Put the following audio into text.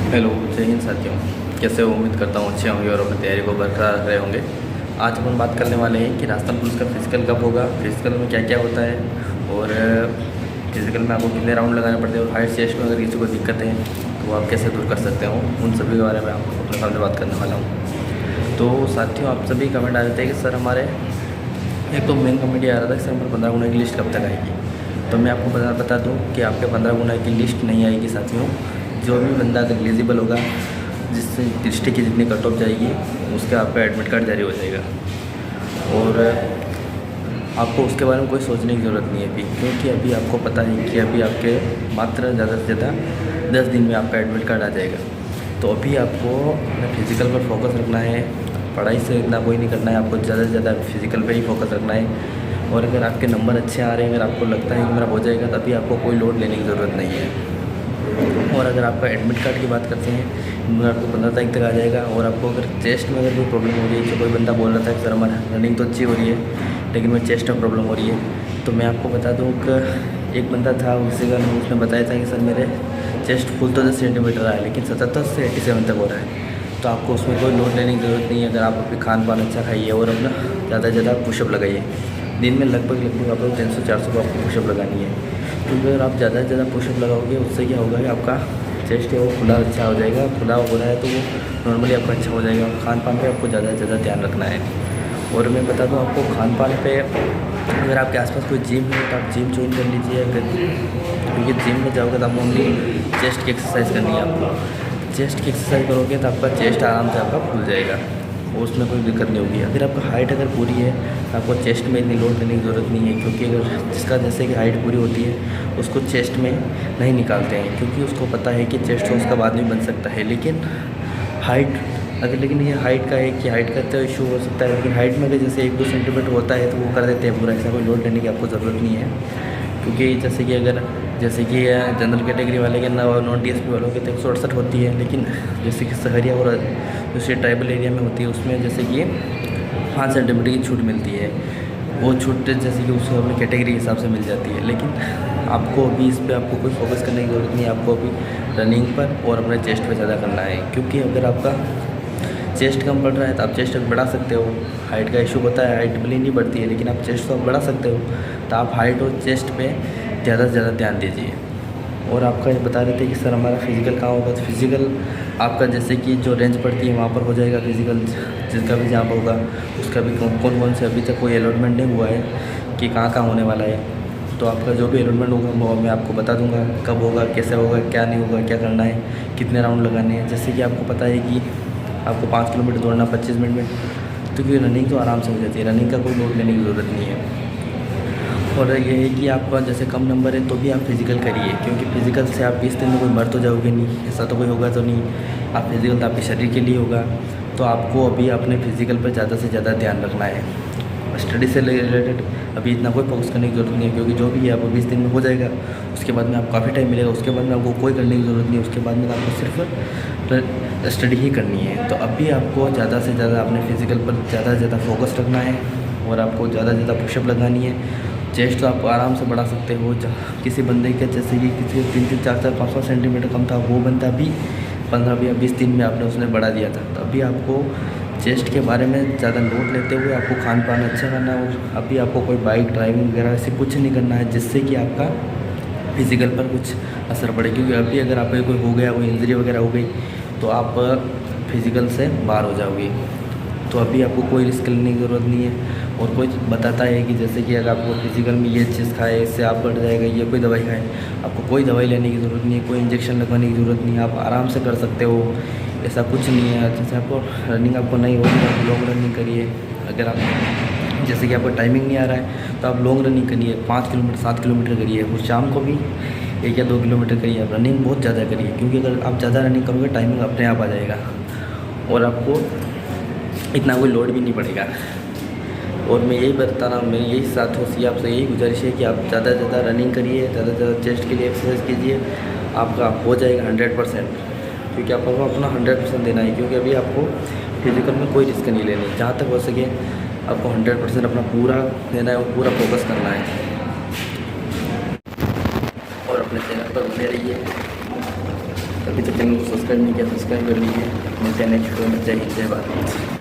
Hello, जय हिंद साथियों। कैसे हो? उम्मीद करता हूँ अच्छे होंगे और अपनी तैयारी को बरकरार रख रहे होंगे। आज अपन बात करने वाले हैं कि राजस्थान पुलिस का फिजिकल कब होगा, फिजिकल में क्या क्या होता है और फिजिकल में आपको कितने राउंड लगाने पड़ते हैं और हाइट चेस्ट में अगर किसी को दिक्कत है तो आप कैसे दूर कर सकते हो, उन सभी के बारे में आपको अपने सामने बात करने वाला हूँ। तो साथियों, आप सभी कमेंट आ रहे थे कि सर हमारे एक तो मेन कमेंट आ रहा था कि सर हमारे 15 गुना की लिस्ट कब तक आएगी। तो मैं आपको बता दूँ कि आपके 15 गुना की लिस्ट नहीं आएगी साथियों। जो भी बंदा अगर एलिजिबल होगा, जिससे डिस्ट्रिक्ट की जितनी कट ऑफ जाएगी उसका आपका एडमिट कार्ड जारी हो जाएगा। और आपको उसके बारे में कोई सोचने की ज़रूरत नहीं है अभी, क्योंकि अभी आपको पता है कि अभी आपके मात्र ज़्यादा से ज़्यादा 10 दिन में आपका एडमिट कार्ड आ जाएगा। तो अभी आपको अपने फिज़िकल पर फोकस रखना है, पढ़ाई से इतना कोई नहीं करना है, आपको ज़्यादा से ज़्यादा फिज़िकल पे ही फोकस रखना है। और अगर आपके नंबर अच्छे आ रहे हैं, अगर आपको लगता है कि मेरा हो जाएगा, तभी आपको कोई लोड लेने की ज़रूरत नहीं है। और अगर आपका एडमिट कार्ड की बात करते हैं, एडमिट कार्ड को 15 तारीख तक आ जाएगा। और आपको अगर चेस्ट में अगर कोई प्रॉब्लम हो रही है, तो कोई बंदा बोल रहा था कि सर हमारा रनिंग तो अच्छी हो रही है लेकिन मैं चेस्ट में प्रॉब्लम हो रही है, तो मैं आपको बता दूं कि एक बंदा था, उसने बताया था कि सर मेरे चेस्ट फुल तो 10 सेंटीमीटर है लेकिन 77 से 87 तक हो रहा है। तो आपको उसमें कोई लोड लेने की ज़रूरत नहीं है। अगर आप अपनी खान पान अच्छा खाइए और अपना ज़्यादा से ज़्यादा पुशअप लगाइए, दिन में लगभग आप 300-400 को आपको पुशअप लगानी है। क्योंकि अगर आप ज़्यादा से ज़्यादा पुशअप लगाओगे, उससे क्या होगा कि आपका चेस्ट है वो खुला अच्छा हो जाएगा। खुला हो रहा है तो वो नॉर्मली आपका अच्छा हो जाएगा। खान पान पे आपको ज़्यादा से ज़्यादा ध्यान रखना है। और मैं बता दूँ आपको, खान पान पे अगर आपके आसपास कोई जिम है तो आप जिम ज्वाइन कर लीजिए। क्योंकि जिम में जाओगे तो आप ओनली चेस्ट की एक्सरसाइज करनी है आपको। चेस्ट की एक्सरसाइज करोगे तो आपका चेस्ट आराम से आपका खुल जाएगा, उसमें कोई दिक्कत नहीं होगी। अगर आपका हाइट अगर पूरी है तो आपको चेस्ट में इतनी लोड देने की ज़रूरत नहीं है। क्योंकि अगर जिसका जैसे कि हाइट पूरी होती है उसको चेस्ट में नहीं निकालते हैं, क्योंकि उसको पता है कि चेस्ट तो उसका बाद में बन सकता है। लेकिन ये हाइट का है कि हाइट का तो इशू हो सकता है, लेकिन हाइट में अगर जैसे 1-2 सेंटीमीटर होता है तो वो कर देते हैं पूरा। ऐसा कोई लोड लेने की आपको ज़रूरत नहीं है। क्योंकि जैसे कि जनरल कैटेगरी वाले के नॉन DSP वालों के तो 168 होती है, लेकिन जैसे कि शहरिया और दूसरे ट्राइबल एरिया में होती है, उसमें जैसे कि 5 सेंटीमीटर की छूट मिलती है। वो छूट जैसे कि उसको अपनी कैटेगरी के हिसाब से मिल जाती है। लेकिन आपको अभी इस पर आपको कोई फोकस करने की ज़रूरत नहीं है। आपको अभी रनिंग पर और अपने चेस्ट पे ज़्यादा करना है। क्योंकि अगर आपका चेस्ट कम बढ़ रहा है तो आप चेस्ट बढ़ा सकते हो। हाइट का इशू होता है, हाइट भले नहीं बढ़ती है लेकिन आप चेस्ट तो आप बढ़ा सकते हो। तो आप हाइट और चेस्ट पे ज़्यादा से ज़्यादा ध्यान दीजिए। और आपका ये बता रहे थे कि सर हमारा फिज़िकल कहाँ होगा। तो फिज़िकल आपका जैसे कि जो रेंज पड़ती है वहाँ पर हो जाएगा फिज़िकल। जिसका भी जहाँ होगा उसका भी कौन कौन से अभी तक कोई अलॉटमेंट नहीं हुआ है कि कहाँ कहाँ होने वाला है। तो आपका जो भी अलॉटमेंट होगा वो मैं आपको बता दूंगा कब होगा, कैसे होगा, क्या नहीं होगा, क्या करना है, कितने राउंड लगाने हैं। जैसे कि आपको पता है कि आपको 5 किलोमीटर दौड़ना 25 मिनट में, तो क्योंकि रनिंग तो आराम से हो जाती है। रनिंग का कोई लोड लेने की ज़रूरत नहीं है। और ये है कि आपका जैसे कम नंबर है तो भी आप फिज़िकल करिए, क्योंकि फिज़िकल से आप 20 दिन में कोई मर तो जाओगे नहीं, ऐसा तो कोई होगा तो नहीं। आप फिज़िकल तो आपके शरीर के लिए होगा। तो आपको अभी अपने फिज़िकल पर ज़्यादा से ज़्यादा ध्यान रखना है। स्टडी से रिलेटेड अभी इतना कोई फोकस करने की ज़रूरत नहीं है, क्योंकि जो भी है आपको 20 दिन में हो जाएगा। उसके बाद में आपको काफ़ी टाइम मिलेगा। उसके बाद में आपको कोई करने की ज़रूरत नहीं है। उसके बाद में आपको सिर्फ स्टडी ही करनी है। तो अभी आपको ज़्यादा से ज़्यादा अपने फिज़िकल पर ज़्यादा से ज़्यादा फोकस रखना है। और आपको ज़्यादा से ज़्यादा पुशअप लगानी है। चेस्ट तो आप आराम से बढ़ा सकते हो। किसी बंदे के जैसे कि किसी 3-3, 4-4, 5-5 सेंटीमीटर कम था, वो बंदा भी 15 या 20 दिन में आपने उसने बढ़ा दिया था। तो अभी आपको चेस्ट के बारे में ज़्यादा लोड लेते हुए आपको खान पान अच्छा करना है। और अभी आपको कोई बाइक ड्राइविंग वगैरह ऐसे कुछ नहीं करना है जिससे कि आपका फिज़िकल पर कुछ असर पड़े। क्योंकि अभी अगर आपको कोई हो गया, कोई इंजरी वगैरह हो गई तो आप फिज़िकल से बाहर हो जाओगे। तो अभी आपको कोई रिस्क लेने की ज़रूरत नहीं है। और कोई बताता है कि जैसे कि अगर आपको फिज़िकल में ये चीज़ खाए इससे आप बढ़ जाएगा, ये कोई दवाई खाए, आपको कोई दवाई लेने की ज़रूरत नहीं है, कोई इंजेक्शन लगवाने की ज़रूरत नहीं है। आप आराम से कर सकते हो, ऐसा कुछ नहीं है। जैसे आपको रनिंग आपको नहीं होगी तो आप लॉन्ग रनिंग करिए। अगर आप जैसे कि आपको टाइमिंग नहीं आ रहा है तो आप लॉन्ग रनिंग करिए, 5 किलोमीटर 7 किलोमीटर करिए। और शाम को भी 1 या 2 किलोमीटर करिए। आप रनिंग बहुत ज़्यादा करिए, क्योंकि अगर आप ज़्यादा रनिंग करोगे टाइमिंग अपने आप आ जाएगा और आपको इतना कोई लोड भी नहीं पड़ेगा। और मैं यही बता रहा हूँ, मैं यही साथियों से आपसे यही गुजारिश है कि आप ज़्यादा से ज़्यादा रनिंग करिए, ज़्यादा से ज़्यादा चेस्ट के लिए एक्सरसाइज कीजिए। आपका हो जाएगा 100%। क्योंकि आपको अपना 100% देना है। क्योंकि अभी आपको फिज़िकल में कोई रिस्क नहीं लेनी। जहाँ तक हो सके आपको 100% अपना पूरा देना है और पूरा फोकस करना है। और अपने चैनल पर बने रहिए। अभी तक चैनल को सब्सक्राइब नहीं किया, सब्सक्राइब कर लीजिए। मिलते हैं नेक्स्ट वीडियो में। जय हिंद, जय भारत।